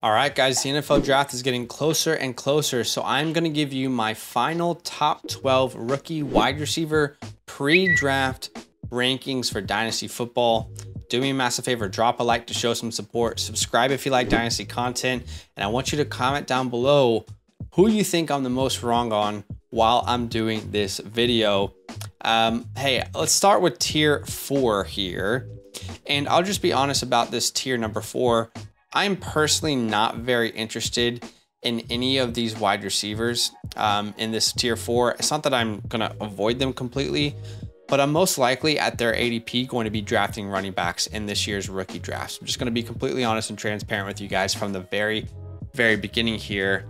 All right, guys, the NFL draft is getting closer and closer, so I'm going to give you my final top 12 rookie wide receiver pre-draft rankings for Dynasty football. Do me a massive favor, drop a like to show some support, subscribe if you like Dynasty content, and I want you to comment down below who you think I'm the most wrong on while I'm doing this video. Hey, let's start with tier 4 here, and I'll just be honest about this tier number 4. I'm personally not very interested in any of these wide receivers in this tier 4. It's not that I'm gonna avoid them completely, but I'm most likely at their ADP going to be drafting running backs in this year's rookie drafts. I'm just gonna be completely honest and transparent with you guys from the very beginning here.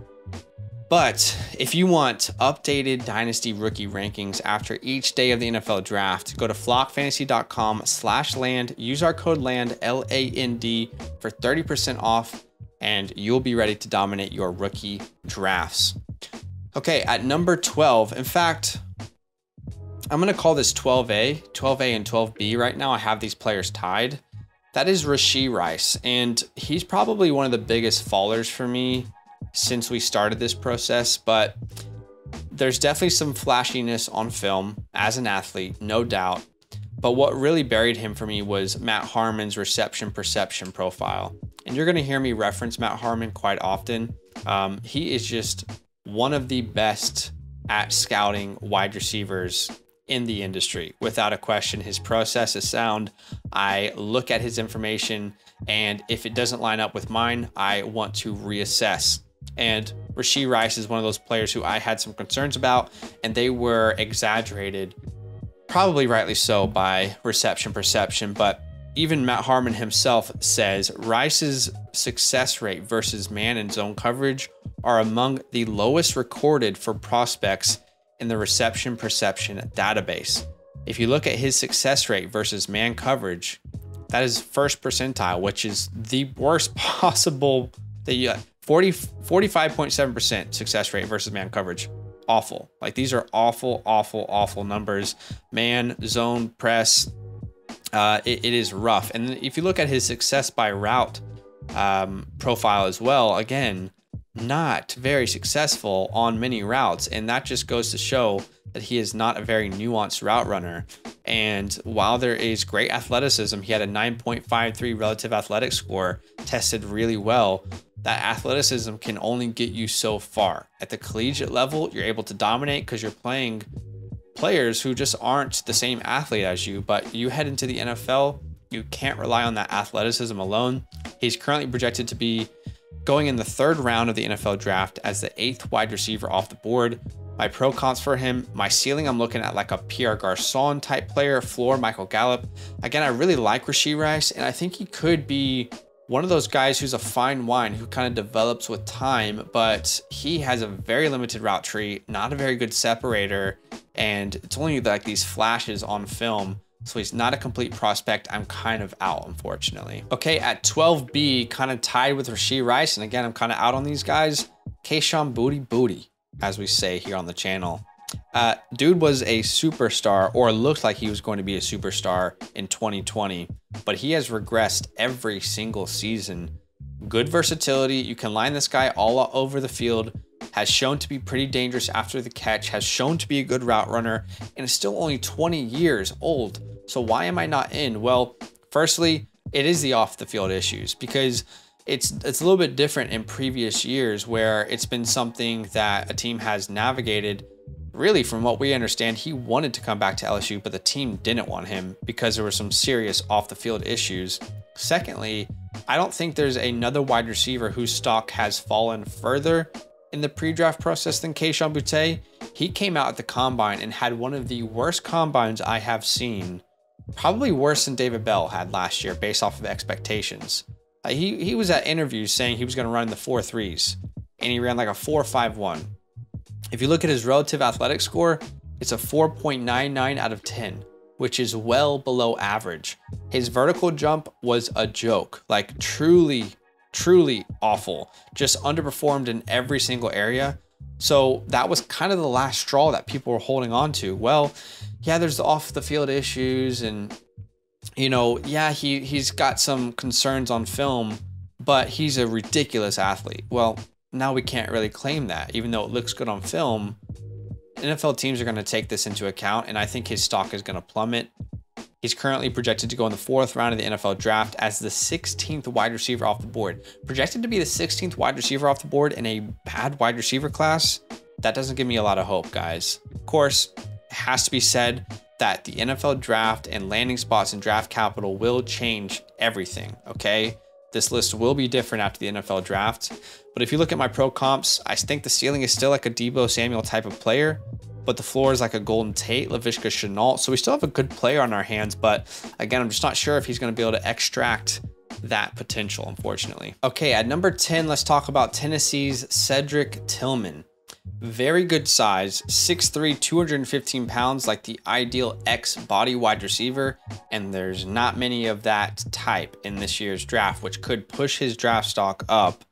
But if you want updated Dynasty rookie rankings after each day of the NFL draft, go to flockfantasy.com/land, use our code LAND, L-A-N-D, for 30% off, and you'll be ready to dominate your rookie drafts. Okay, at number 12, in fact, I'm gonna call this 12A and 12B right now. I have these players tied. That is Rashee Rice, and he's probably one of the biggest fallers for me since we started this process, but there's definitely some flashiness on film as an athlete, no doubt. But what really buried him for me was Matt Harmon's reception perception profile. And you're gonna hear me reference Matt Harmon quite often. He is just one of the best at scouting wide receivers in the industry. Without a question, his process is sound. I look at his information, and if it doesn't line up with mine, I want to reassess. And Rashee Rice is one of those players who I had some concerns about, and they were exaggerated, probably rightly so, by reception perception. But even Matt Harmon himself says Rice's success rate versus man and zone coverage are among the lowest recorded for prospects in the reception perception database. If you look at his success rate versus man coverage, that is first percentile, which is the worst possible that you 45.7% success rate versus man coverage. Awful. Like, these are awful numbers. Man, zone, press, it is rough. And if you look at his success by route profile as well, again, not very successful on many routes. And that just goes to show that he is not a very nuanced route runner. And while there is great athleticism, he had a 9.53 relative athletic score, tested really well. That athleticism can only get you so far. At the collegiate level, you're able to dominate because you're playing players who just aren't the same athlete as you, but you head into the NFL, you can't rely on that athleticism alone. He's currently projected to be going in the 3rd round of the NFL draft as the 8th wide receiver off the board. My pro comps for him, my ceiling, I'm looking at like a Pierre Garçon type player, floor Michael Gallup. Again, I really like Rashee Rice, and I think he could be one of those guys who's a fine wine who kind of develops with time, but he has a very limited route tree, not a very good separator, and it's only like these flashes on film. So he's not a complete prospect. I'm kind of out, unfortunately. Okay, at 12B, kind of tied with Rashee Rice, and again, I'm kind of out on these guys. Kayshon Boutte, as we say here on the channel. Dude was a superstar, or looked like he was going to be a superstar in 2020, but he has regressed every single season. Good versatility. You can line this guy all over the field. Has shown to be pretty dangerous after the catch. Has shown to be a good route runner, and is still only 20 years old. So why am I not in? Well, firstly, it is the off the field issues, because it's a little bit different in previous years where it's been something that a team has navigated. Really, from what we understand, he wanted to come back to LSU, but the team didn't want him because there were some serious off the field issues. Secondly, I don't think there's another wide receiver whose stock has fallen further in the pre-draft process than Kayshon Boutte. He came out at the combine and had one of the worst combines I have seen, probably worse than David Bell had last year based off of expectations. He was at interviews saying he was going to run the 4.3s, and he ran like a 4.51. If you look at his relative athletic score, it's a 4.99 out of 10, which is well below average. His vertical jump was a joke, like truly awful, just underperformed in every single area. So that was kind of the last straw that people were holding on to. Well, yeah, there's the off the field issues, and you know, yeah, he's got some concerns on film, but he's a ridiculous athlete. Well, now we can't really claim that, even though it looks good on film. NFL teams are going to take this into account, and I think his stock is going to plummet. He's currently projected to go in the 4th round of the NFL draft as the 16th wide receiver off the board. Projected to be the 16th wide receiver off the board in a bad wide receiver class. That doesn't give me a lot of hope, guys. Of course, it has to be said that the NFL draft and landing spots and draft capital will change everything, okay? This list will be different after the NFL draft. But if you look at my pro comps, I think the ceiling is still like a Deebo Samuel type of player, but the floor is like a Golden Tate, Laviska Shenault. So we still have a good player on our hands, but again, I'm just not sure if he's going to be able to extract that potential, unfortunately. Okay, at number 10, let's talk about Tennessee's Cedric Tillman. Very good size, 6'3", 215 pounds, like the ideal X body wide receiver. And there's not many of that type in this year's draft, which could push his draft stock up,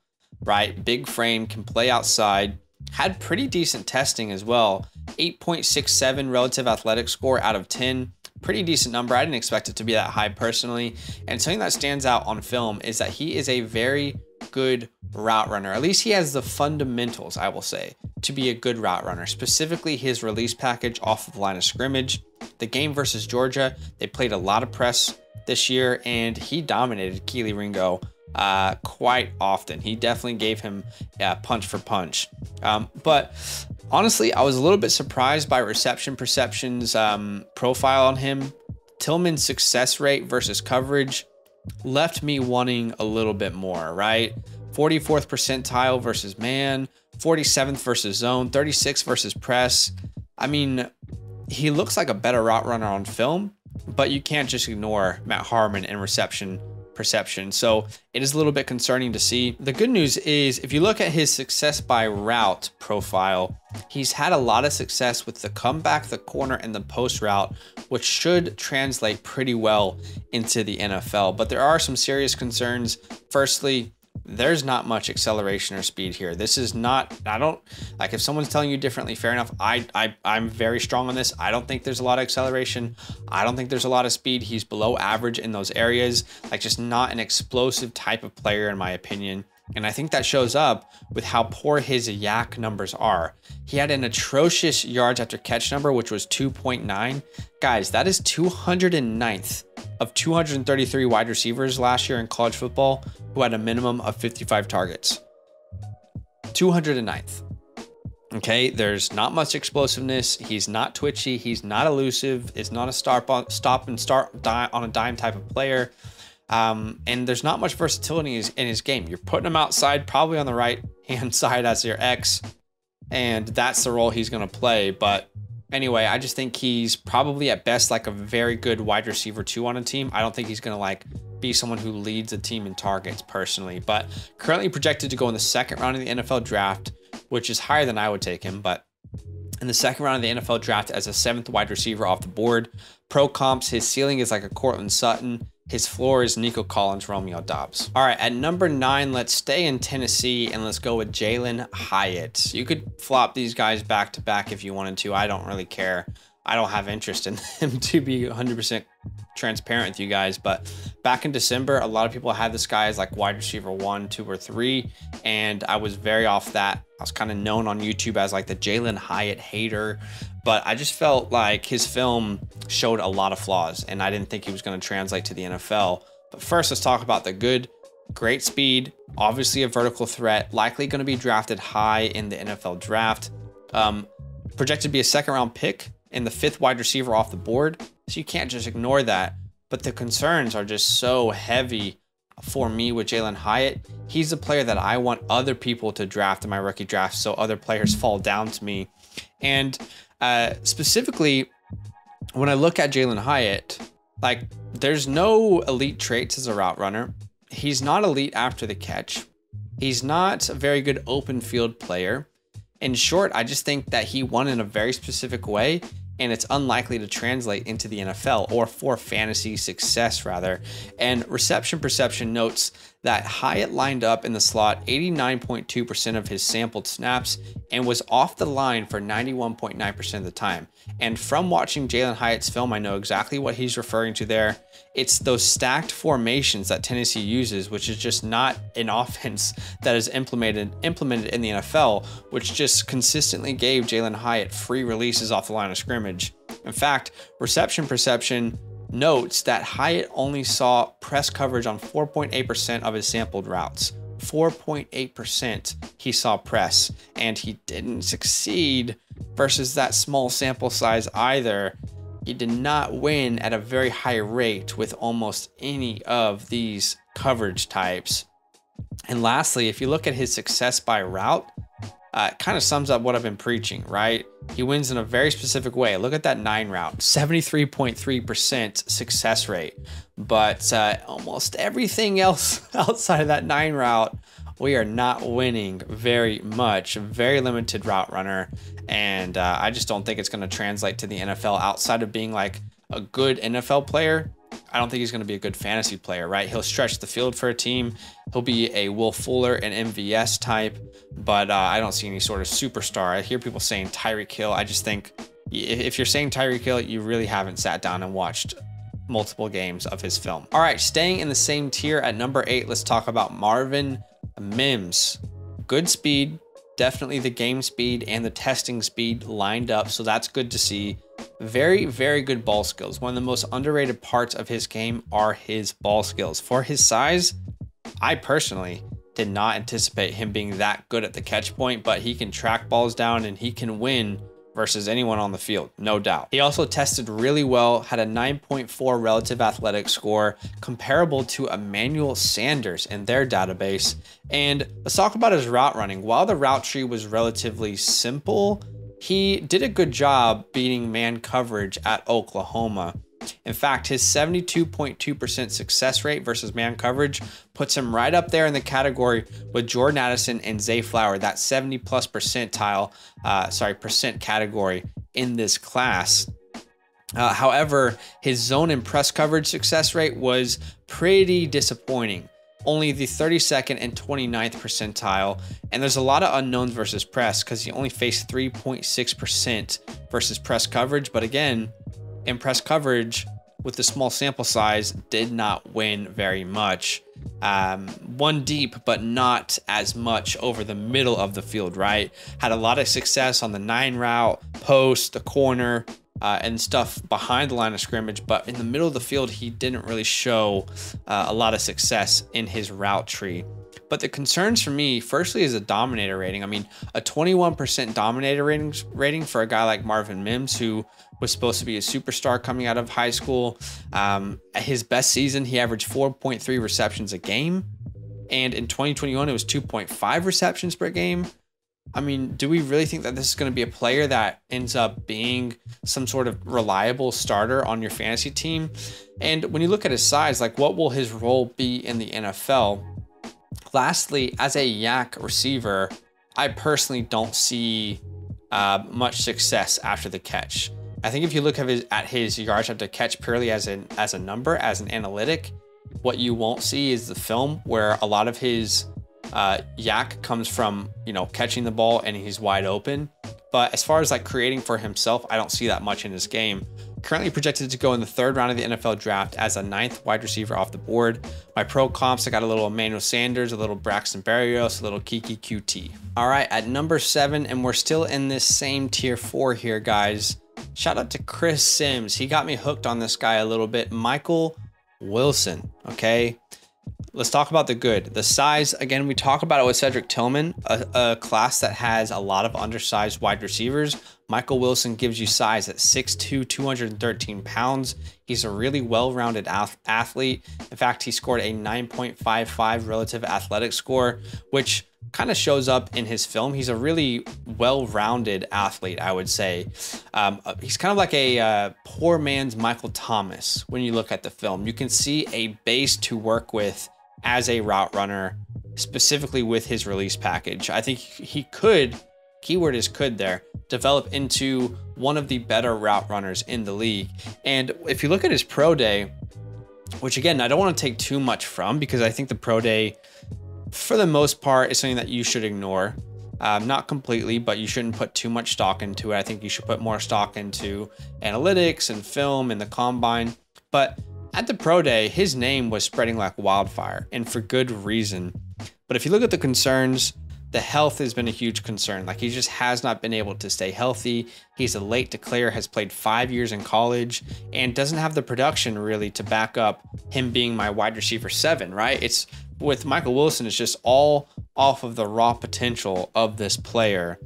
right? Big frame, can play outside, had pretty decent testing as well. 8.67 relative athletic score out of 10. Pretty decent number. I didn't expect it to be that high personally. And something that stands out on film is that he is a very good route runner. At least he has the fundamentals, I will say, to be a good route runner. Specifically, his release package off of the line of scrimmage. The game versus Georgia, they played a lot of press this year, and he dominated Kelee Ringo quite often. He definitely gave him punch for punch. But honestly, I was a little bit surprised by Reception Perception's profile on him. Tillman's success rate versus coverage left me wanting a little bit more, right? 44th percentile versus man, 47th versus zone, 36th versus press. I mean, he looks like a better route runner on film, but you can't just ignore Matt Harmon and reception perception. So it is a little bit concerning to see. The good news is if you look at his success by route profile, he's had a lot of success with the comeback, the corner, and the post route, which should translate pretty well into the NFL. But there are some serious concerns. Firstly, there's not much acceleration or speed here. This is not, I don't, like if someone's telling you differently, fair enough. I'm very strong on this. I don't think there's a lot of acceleration. I don't think there's a lot of speed. He's below average in those areas, like just not an explosive type of player in my opinion. And I think that shows up with how poor his yak numbers are. He had an atrocious yards after catch number, which was 2.9. Guys, that is 209th of 233 wide receivers last year in college football who had a minimum of 55 targets. 209th. Okay, there's not much explosiveness. He's not twitchy. He's not elusive. It's not a stop and start on a dime type of player. And there's not much versatility in his game. You're putting him outside, probably on the right hand side as your X, and that's the role he's going to play. But anyway, I just think he's probably at best like a very good wide receiver 2 on a team. I don't think he's going to like be someone who leads a team in targets personally, but currently projected to go in the 2nd round of the NFL draft, which is higher than I would take him, but in the 2nd round of the NFL draft as a 7th wide receiver off the board. Pro comps, his ceiling is like a Cortland Sutton. His floor is Nico Collins, Romeo Doubs. All right, at number 9, let's stay in Tennessee and let's go with Jalin Hyatt. You could flop these guys back to back if you wanted to. I don't really care. I don't have interest in them, to be 100% transparent with you guys. But back in December, a lot of people had this guy as like wide receiver 1, 2, or 3, and I was very off that. I was kind of known on YouTube as like the Jalin Hyatt hater, but I just felt like his film showed a lot of flaws, and I didn't think he was going to translate to the NFL. But first, let's talk about the good. Great speed, obviously a vertical threat, likely going to be drafted high in the NFL draft. Projected to be a 2nd round pick and the 5th wide receiver off the board. So you can't just ignore that. But the concerns are just so heavy for me with Jalin Hyatt. He's a player that I want other people to draft in my rookie draft, so other players fall down to me. And specifically, when I look at Jalin Hyatt, like there's no elite traits as a route runner. He's not elite after the catch. He's not a very good open field player. In short, I just think that he won in a very specific way, and it's unlikely to translate into the NFL or for fantasy success rather. And Reception Perception notes that Hyatt lined up in the slot 89.2% of his sampled snaps and was off the line for 91.9% of the time. And from watching Jalin Hyatt's film, I know exactly what he's referring to there. It's those stacked formations that Tennessee uses, which is just not an offense that is implemented in the NFL, which just consistently gave Jalin Hyatt free releases off the line of scrimmage. In fact, reception perception notes that Hyatt only saw press coverage on 4.8% of his sampled routes. 4.8% he saw press, and he didn't succeed versus that small sample size either. He did not win at a very high rate with almost any of these coverage types. And lastly, if you look at his success by route, it kind of sums up what I've been preaching, right? He wins in a very specific way. Look at that 9 route, 73.3% success rate. But almost everything else outside of that 9 route, we are not winning very much. Very limited route runner. And I just don't think it's going to translate to the NFL outside of being like a good NFL player. I don't think he's going to be a good fantasy player, right? He'll stretch the field for a team. He'll be a Will Fuller and MVS type, but I don't see any sort of superstar. I hear people saying Tyreek Hill. I just think if you're saying Tyreek Hill, you really haven't sat down and watched multiple games of his film. All right, staying in the same tier at number 8, let's talk about Marvin Mims. Good speed, definitely the game speed and the testing speed lined up, so that's good to see. Very, very good ball skills. One of the most underrated parts of his game are his ball skills. For his size, I personally did not anticipate him being that good at the catch point, but he can track balls down and he can win versus anyone on the field, no doubt. He also tested really well, had a 9.4 relative athletic score, comparable to Emmanuel Sanders in their database. And let's talk about his route running. While the route tree was relatively simple, he did a good job beating man coverage at Oklahoma. In fact, his 72.2% success rate versus man coverage puts him right up there in the category with Jordan Addison and Zay Flower, that 70+ percent category in this class. However, his zone and press coverage success rate was pretty disappointing. Only the 32nd and 29th percentile. And there's a lot of unknowns versus press because he only faced 3.6% versus press coverage. But again, in press coverage with the small sample size, did not win very much. One deep, but not as much over the middle of the field, right? Had a lot of success on the 9 route, post, the corner, and stuff behind the line of scrimmage, but in the middle of the field, he didn't really show a lot of success in his route tree. But the concerns for me, firstly, is a dominator rating. I mean, a 21% dominator rating for a guy like Marvin Mims, who was supposed to be a superstar coming out of high school. At his best season, he averaged 4.3 receptions a game. And in 2021, it was 2.5 receptions per game. I mean, do we really think that this is going to be a player that ends up being some sort of reliable starter on your fantasy team? And when you look at his size, like, what will his role be in the NFL? Lastly, as a yak receiver, I personally don't see much success after the catch. I think if you look at his yards after catch purely as a number, as an analytic, what you won't see is the film where a lot of his yak comes from, catching the ball and he's wide open. But as far as like creating for himself, I don't see that much in his game. Currently projected to go in the 3rd round of the NFL draft as a 9th wide receiver off the board. My pro comps, I got a little Emmanuel Sanders, a little Braxton Berrios, a little Kiki QT. All right, at number 7, and we're still in this same tier 4 here, guys. Shout out to Chris Sims. He got me hooked on this guy a little bit. Michael Wilson, okay? Let's talk about the good. The size, again, we talk about it with Cedric Tillman, a class that has a lot of undersized wide receivers. Michael Wilson gives you size at 6'2", 213 pounds. He's a really well-rounded athlete. In fact, he scored a 9.55 relative athletic score, which kind of shows up in his film. He's a really well-rounded athlete, I would say. He's kind of like a poor man's Michael Thomas when you look at the film. You can see a base to work with as a route runner, specifically with his release package. I think he could, keyword is could there, develop into one of the better route runners in the league. And if you look at his pro day, which again, I don't want to take too much from, because I think the pro day, for the most part, is something that you should ignore. Not completely, but you shouldn't put too much stock into it. I think you should put more stock into analytics and film and the combine. But at the pro day, his name was spreading like wildfire, and for good reason. But if you look at the concerns, the health has been a huge concern. Like, he just has not been able to stay healthy. He's a late declare, has played 5 years in college, and doesn't have the production really to back up him being my wide receiver 7, right? It's with Michael Wilson, it's just all off of the raw potential of this player.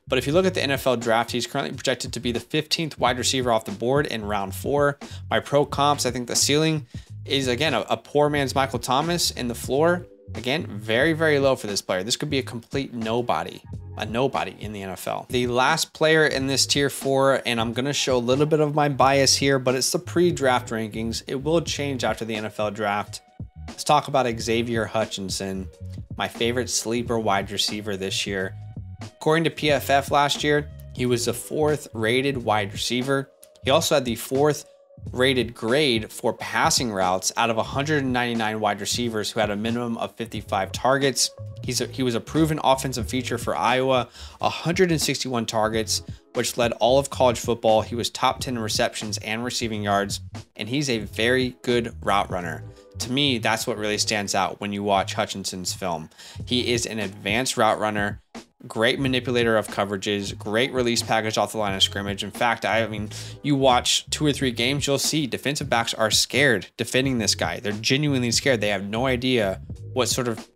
But if you look at the NFL draft, he's currently projected to be the 15th wide receiver off the board in round 4. By pro comps, I think the ceiling is, again, a poor man's Michael Thomas, and the floor, again, very, very low for this player. This could be a complete nobody, in the NFL. The last player in this tier 4, and I'm going to show a little bit of my bias here, but it's the pre-draft rankings. It will change after the NFL draft. Let's talk about Xavier Hutchinson, my favorite sleeper wide receiver this year. According to PFF last year, he was the 4th rated wide receiver. He also had the 4th rated grade for passing routes out of 199 wide receivers who had a minimum of 55 targets. He was a proven offensive feature for Iowa, 161 targets, which led all of college football. He was top 10 in receptions and receiving yards, and he's a very good route runner. To me, that's what really stands out when you watch Hutchinson's film. He is an advanced route runner, great manipulator of coverages, great release package off the line of scrimmage. In fact, I mean, you watch 2 or 3 games, you'll see defensive backs are scared defending this guy. They're genuinely scared. They have no idea what sort of,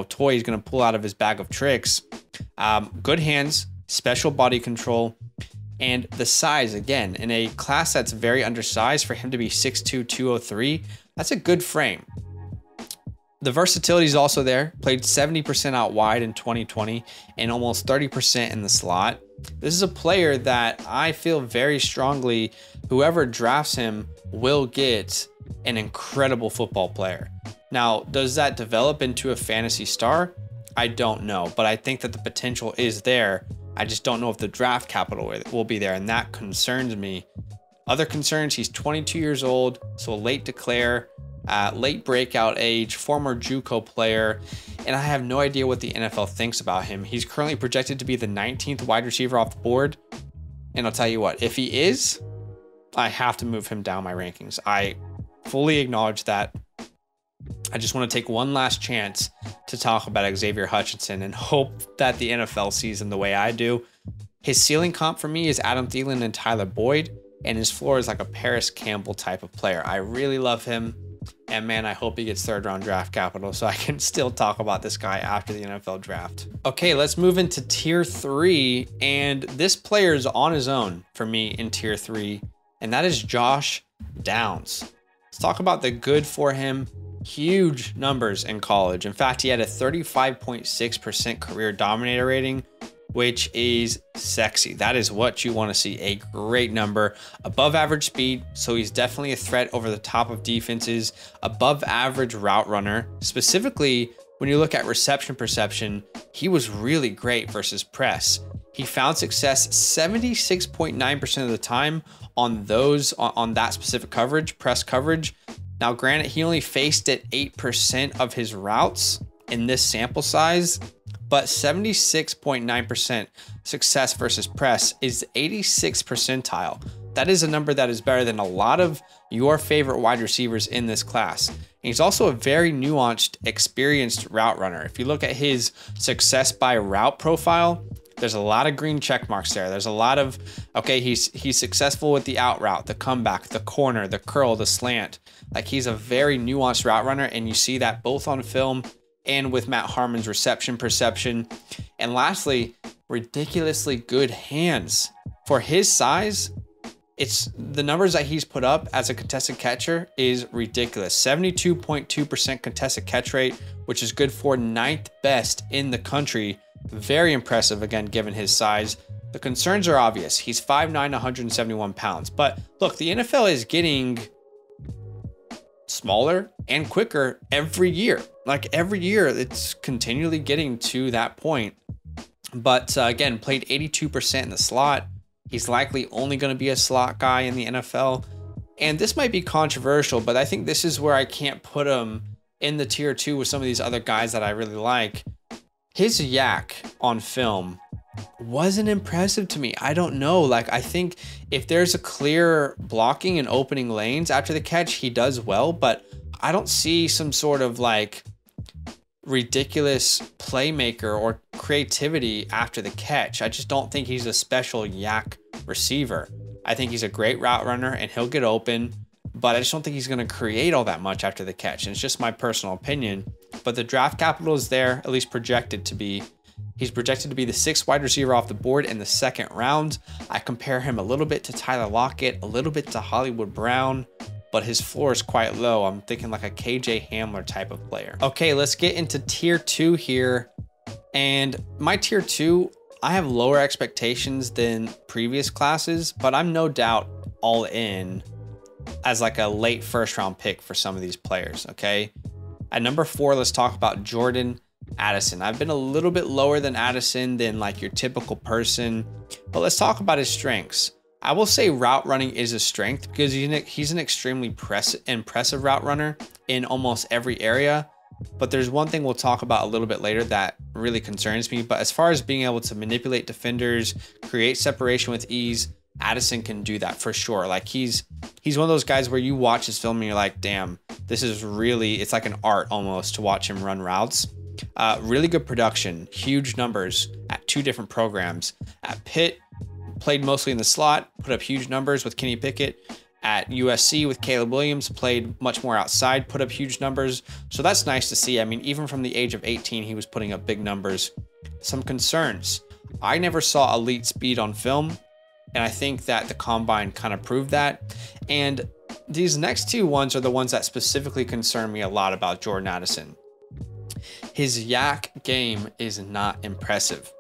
toy he's going to pull out of his bag of tricks. Good hands, special body control, and the size, again, in a class that's very undersized, for him to be 6'2", 203, that's a good frame. The versatility is also there. Played 70% out wide in 2020 and almost 30% in the slot. This is a player that I feel very strongly whoever drafts him will get an incredible football player. Now, does that develop into a fantasy star? I don't know, but I think that the potential is there. I just don't know if the draft capital will be there, and that concerns me. Other concerns, he's 22 years old, so a late declare, late breakout age, former JUCO player, and I have no idea what the NFL thinks about him. He's currently projected to be the 19th wide receiver off the board, and I'll tell you what, if he is, I have to move him down my rankings. I fully acknowledge that. I just want to take one last chance to talk about Xavier Hutchinson and hope that the NFL sees him the way I do. His ceiling comp for me is Adam Thielen and Tyler Boyd, and his floor is like a Paris Campbell type of player. I really love him, and man, I hope he gets 3rd round draft capital so I can still talk about this guy after the NFL draft. Okay, let's move into tier 3, and this player is on his own for me in tier 3, and that is Josh Downs. Let's talk about the good for him. Huge numbers in college. In fact, he had a 35.6% career dominator rating, which is sexy. That is what you want to see. A great number. Above average speed, so he's definitely a threat over the top of defenses. Above average route runner. Specifically, when you look at reception perception, he was really great versus press. He found success 76.9% of the time on that specific coverage, press coverage. Now, granted, he only faced it 8% of his routes in this sample size, but 76.9% success versus press is 86th percentile. That is a number that is better than a lot of your favorite wide receivers in this class. And he's also a very nuanced, experienced route runner. If you look at his success by route profile, there's a lot of green check marks there. There's a lot of, okay, he's successful with the out route, the comeback, the corner, the curl, the slant. Like, he's a very nuanced route runner, and you see that both on film and with Matt Harmon's reception perception. And lastly, ridiculously good hands. For his size, it's the numbers that he's put up as a contested catcher is ridiculous. 72.2% contested catch rate, which is good for 9th best in the country. Very impressive, again, given his size. The concerns are obvious. He's 5'9", 171 pounds. But look, the NFL is getting smaller and quicker every year. Like, every year, it's continually getting to that point. But again, played 82% in the slot. He's likely only going to be a slot guy in the NFL. And this might be controversial, but I think this is where I can't put him in the tier 2 with some of these other guys that I really like. His yak on film wasn't impressive to me. I don't know. Like, I think if there's a clear blocking and opening lanes after the catch, he does well, but I don't see some sort of like ridiculous playmaker or creativity after the catch. I just don't think he's a special yak receiver. I think he's a great route runner and he'll get open, but I just don't think he's going to create all that much after the catch. And it's just my personal opinion, but the draft capital is there, at least projected to be. He's projected to be the 6th wide receiver off the board in the 2nd round. I compare him a little bit to Tyler Lockett, a little bit to Hollywood Brown, but his floor is quite low. I'm thinking like a KJ Hamler type of player. Okay, let's get into tier 2 here. And my tier 2, I have lower expectations than previous classes, but I'm no doubt all in as like a late 1st round pick for some of these players, okay? At number 4, let's talk about Jordan Addison. I've been a little bit lower than Addison than like your typical person, but let's talk about his strengths. I will say route running is a strength because he's an extremely impressive route runner in almost every area. But there's one thing we'll talk about a little bit later that really concerns me. But as far as being able to manipulate defenders, create separation with ease, Addison can do that for sure. Like he's one of those guys where you watch his film and you're like, damn, this is really, it's like an art almost to watch him run routes. Really good production, huge numbers at 2 different programs. At Pitt, played mostly in the slot, put up huge numbers with Kenny Pickett. At USC with Caleb Williams, played much more outside, put up huge numbers. So that's nice to see. I mean, even from the age of 18, he was putting up big numbers. Some concerns. I never saw elite speed on film, and I think that the combine kind of proved that. And these next 2 ones are the ones that specifically concern me a lot about Jordan Addison. His yak game is not impressive.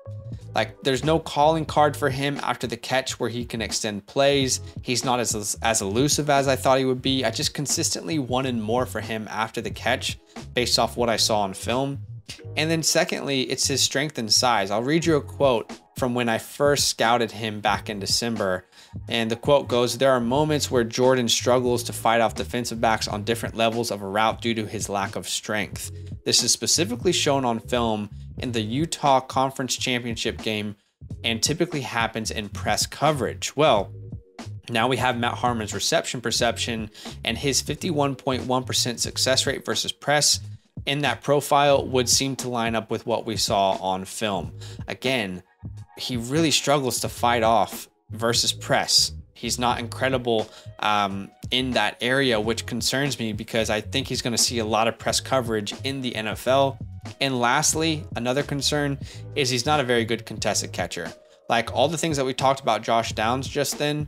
Like, there's no calling card for him after the catch where he can extend plays. He's not as elusive as I thought he would be. I just consistently wanted more for him after the catch based off what I saw on film. And then secondly, it's his strength and size. I'll read you a quote from when I first scouted him back in December. And the quote goes, "There are moments where Jordan struggles to fight off defensive backs on different levels of a route due to his lack of strength. This is specifically shown on film in the Utah Conference Championship game and typically happens in press coverage." Well, now we have Matt Harmon's reception perception and his 51.1% success rate versus press in that profile would seem to line up with what we saw on film. Again, he really struggles to fight off versus press. He's not incredible in that area, which concerns me because I think he's going to see a lot of press coverage in the NFL. And lastly, another concern is he's not a very good contested catcher. Like all the things that we talked about Josh Downs just then,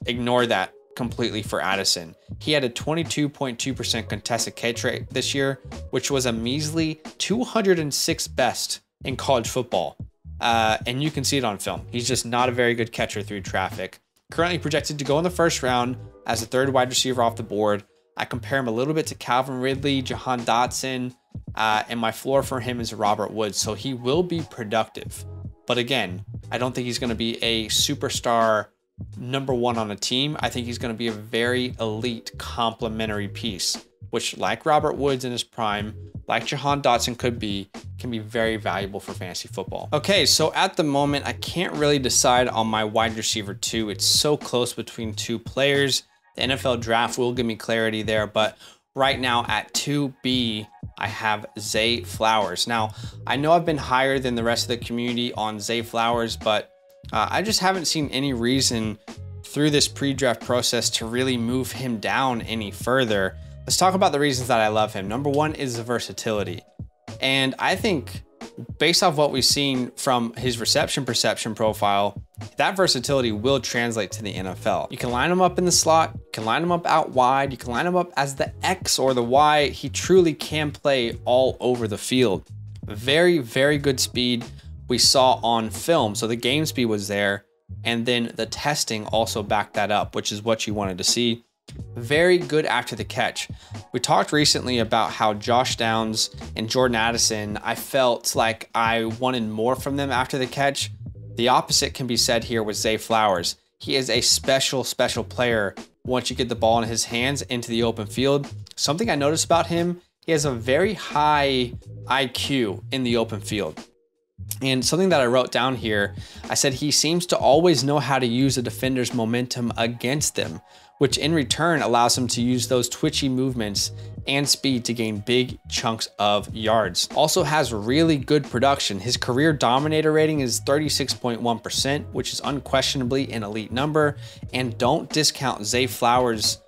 ignore that completely for Addison. He had a 22.2% contested catch rate this year, which was a measly 206th best in college football. And you can see it on film. He's just not a very good catcher through traffic. Currently projected to go in the 1st round as the 3rd wide receiver off the board. I compare him a little bit to Calvin Ridley, Jahan Dotson, and my floor for him is Robert Woods. So he will be productive. But again, I don't think he's going to be a superstar #1 on a team. I think he's going to be a very elite complementary piece, which like Robert Woods in his prime, like Jahan Dotson can be very valuable for fantasy football. Okay, so at the moment, I can't really decide on my wide receiver 2. It's so close between 2 players. The NFL draft will give me clarity there, but right now at 2B, I have Zay Flowers. Now, I know I've been higher than the rest of the community on Zay Flowers, but I just haven't seen any reason through this pre-draft process to really move him down any further. Let's talk about the reasons that I love him. Number 1 is the versatility. And I think based off what we've seen from his reception perception profile, that versatility will translate to the NFL. You can line him up in the slot, you can line him up out wide, you can line him up as the X or the Y. He truly can play all over the field. Very, very good speed we saw on film. So the game speed was there. And then the testing also backed that up, which is what you wanted to see. Very good after the catch. We talked recently about how Josh Downs and Jordan Addison, I felt like I wanted more from them after the catch. The opposite can be said here with Zay Flowers. He is a special player once you get the ball in his hands into the open field. Something I noticed about him, he has a very high IQ in the open field. And something that I wrote down here, I said he seems to always know how to use a defender's momentum against them, which in return allows him to use those twitchy movements and speed to gain big chunks of yards. Also has really good production. His career dominator rating is 36.1%, which is unquestionably an elite number. And don't discount Zay Flowers'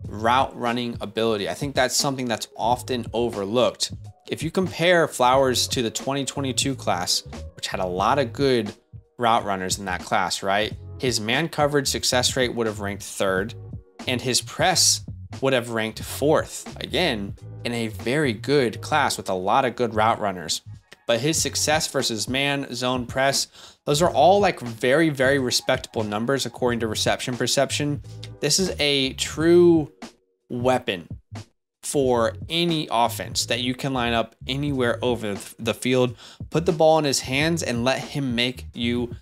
route running ability. I think that's something that's often overlooked. If you compare Flowers to the 2022 class, which had a lot of good route runners in that class, right? His man coverage success rate would have ranked 3rd, and his press would have ranked 4th. Again, in a very good class with a lot of good route runners. But his success versus man, zone, press, those are all like very, very respectable numbers according to reception perception. This is a true weapon for any offense that you can line up anywhere over the field. Put the ball in his hands and let him make you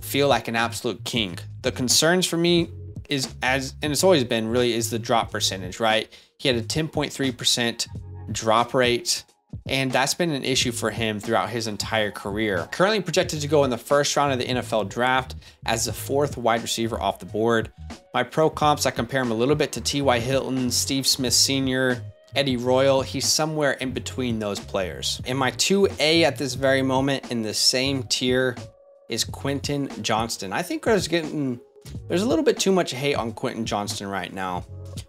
feel like an absolute king. The concerns for me is, and it's always been really, is the drop percentage, right? He had a 10.3% drop rate, and that's been an issue for him throughout his entire career. Currently projected to go in the 1st round of the NFL draft as the 4th wide receiver off the board. My pro comps, I compare him a little bit to T.Y. Hilton, Steve Smith Sr., Eddie Royal. He's somewhere in between those players. And my 2A at this very moment in the same tier is Quentin Johnston. I think there's a little bit too much hate on Quentin Johnston right now.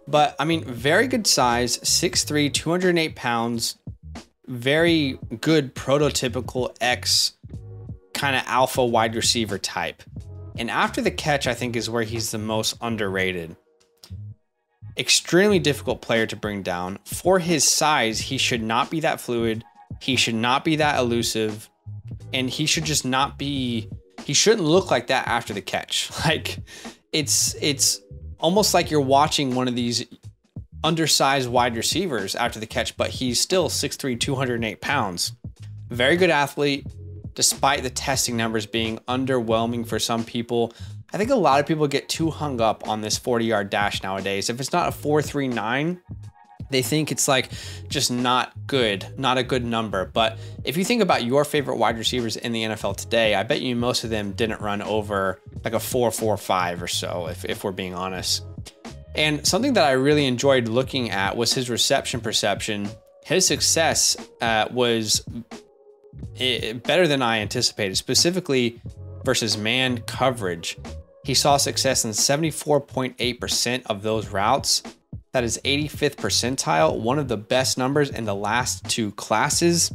But I mean, very good size, 6'3", 208 pounds, very good prototypical X kind of alpha wide receiver type. And after the catch, I think is where he's the most underrated. Extremely difficult player to bring down. For his size, he should not be that fluid. He should not be that elusive. And he should just not be, he shouldn't look like that after the catch. Like it's almost like you're watching one of these undersized wide receivers after the catch, but he's still 6'3", 208 pounds. Very good athlete, despite the testing numbers being underwhelming for some people. I think a lot of people get too hung up on this 40-yard dash nowadays. If it's not a 4.39, they think it's like just not good, not a good number. But if you think about your favorite wide receivers in the NFL today, I bet you most of them didn't run over like a 4.45 or so, if we're being honest. And something that I really enjoyed looking at was his reception perception. His success was better than I anticipated, specifically versus man coverage. He saw success in 74.8% of those routes. That is 85th percentile, one of the best numbers in the last 2 classes.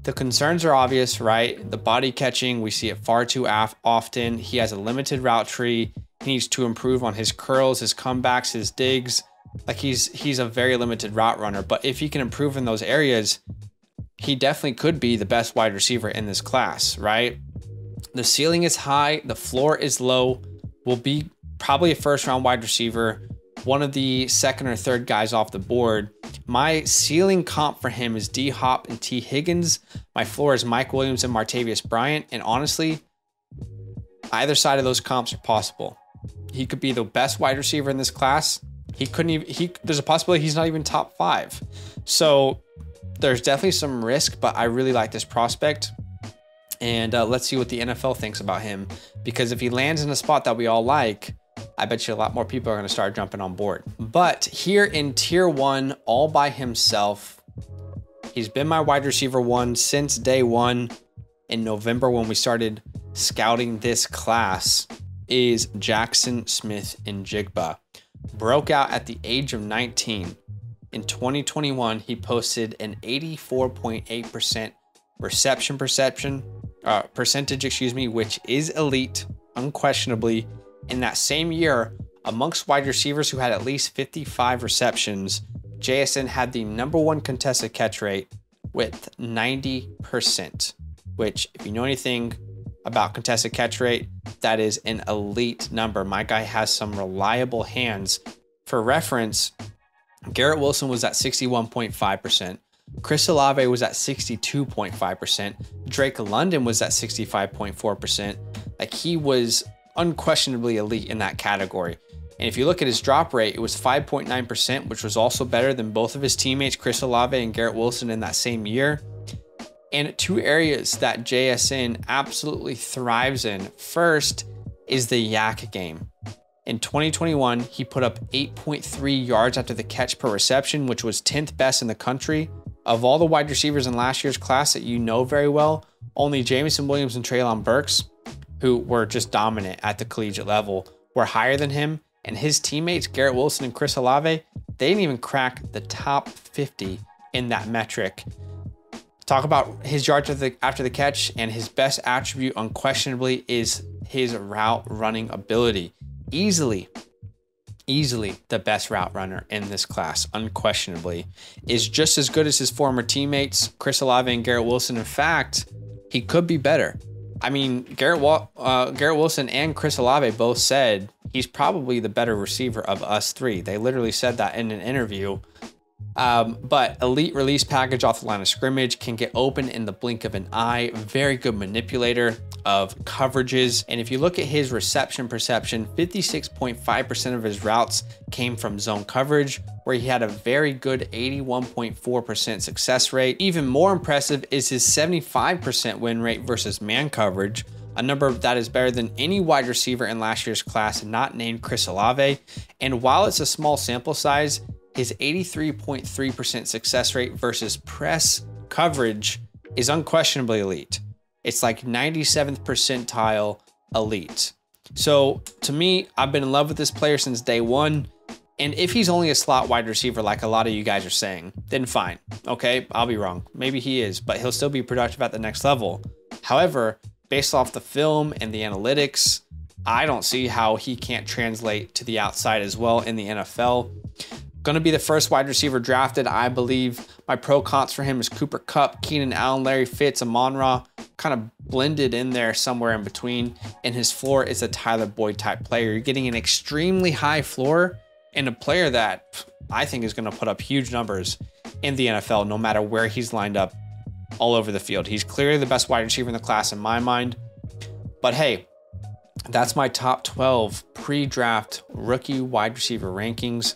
The concerns are obvious, right? The body catching, we see it far too often. He has a limited route tree. He needs to improve on his curls, his comebacks, his digs. Like he's a very limited route runner, but if he can improve in those areas, he definitely could be the best wide receiver in this class, right? The ceiling is high, the floor is low, will be probably a 1st round wide receiver, one of the 2nd or 3rd guys off the board. My ceiling comp for him is D-Hop and T. Higgins. My floor is Mike Williams and Martavius Bryant. And honestly, either side of those comps are possible. He could be the best wide receiver in this class. There's a possibility he's not even top 5. So there's definitely some risk, but I really like this prospect. And let's see what the NFL thinks about him. Because if he lands in a spot that we all like, I bet you a lot more people are going to start jumping on board. But here in tier 1, all by himself, he's been my wide receiver 1 since day 1 in November when we started scouting this class, is Jackson Smith-Njigba. Broke out at the age of 19. In 2021, he posted an 84.8% reception percentage, which is elite, unquestionably. In that same year, amongst wide receivers who had at least 55 receptions, JSN had the #1 contested catch rate with 90%, which, if you know anything about contested catch rate, that is an elite number. My guy has some reliable hands. For reference, Garrett Wilson was at 61.5%. Chris Olave was at 62.5%. Drake London was at 65.4%. Like, he was unquestionably elite in that category. And if you look at his drop rate, it was 5.9%, which was also better than both of his teammates, Chris Olave and Garrett Wilson, in that same year. And two areas that JSN absolutely thrives in. First is the yak game. In 2021, he put up 8.3 yards after the catch per reception, which was 10th best in the country. Of all the wide receivers in last year's class that you know very well, only Jameson Williams and Treylon Burks, who were just dominant at the collegiate level, were higher than him. And his teammates, Garrett Wilson and Chris Olave, they didn't even crack the top 50 in that metric. Talk about his yards after the catch, and his best attribute unquestionably is his route running ability. Easily the best route runner in this class, unquestionably. Is just as good as his former teammates, Chris Olave and Garrett Wilson. In fact, he could be better. I mean, Garrett Wilson and Chris Olave both said he's probably the better receiver of us three. They literally said that in an interview. But elite release package off the line of scrimmage, can get open in the blink of an eye. Very good manipulator of coverages. And if you look at his reception perception, 56.5% of his routes came from zone coverage, where he had a very good 81.4% success rate. Even more impressive is his 75% win rate versus man coverage, a number that is better than any wide receiver in last year's class not named Chris Olave. And while it's a small sample size, his 83.3% success rate versus press coverage is unquestionably elite. It's like 97th percentile elite. So to me, I've been in love with this player since day one. And if he's only a slot wide receiver, like a lot of you guys are saying, then fine. Okay, I'll be wrong. Maybe he is, but he'll still be productive at the next level. However, based off the film and the analytics, I don't see how he can't translate to the outside as well in the NFL. Going to be the first wide receiver drafted, I believe. My pro comps for him is Cooper Kupp, Keenan Allen, Larry Fitz, Amon-Ra, kind of blended in there somewhere in between. And his floor is a Tyler Boyd type player. You're getting an extremely high floor and a player that I think is going to put up huge numbers in the NFL, no matter where he's lined up all over the field. He's clearly the best wide receiver in the class in my mind. But hey, that's my top 12 pre-draft rookie wide receiver rankings.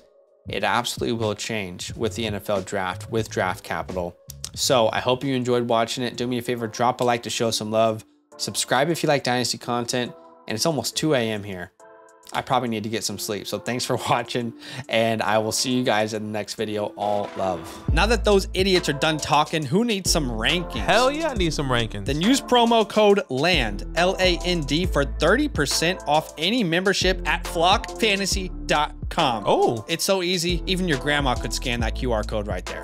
It absolutely will change with the NFL draft, with draft capital. So I hope you enjoyed watching it. Do me a favor, drop a like to show some love. Subscribe if you like Dynasty content. And it's almost 2 a.m. here. I probably need to get some sleep. So thanks for watching, and I will see you guys in the next video. All love. Now that those idiots are done talking, who needs some rankings? Hell yeah, I need some rankings. Then use promo code LAND, L-A-N-D, for 30% off any membership at flockfantasy.com. Oh, it's so easy. Even your grandma could scan that QR code right there.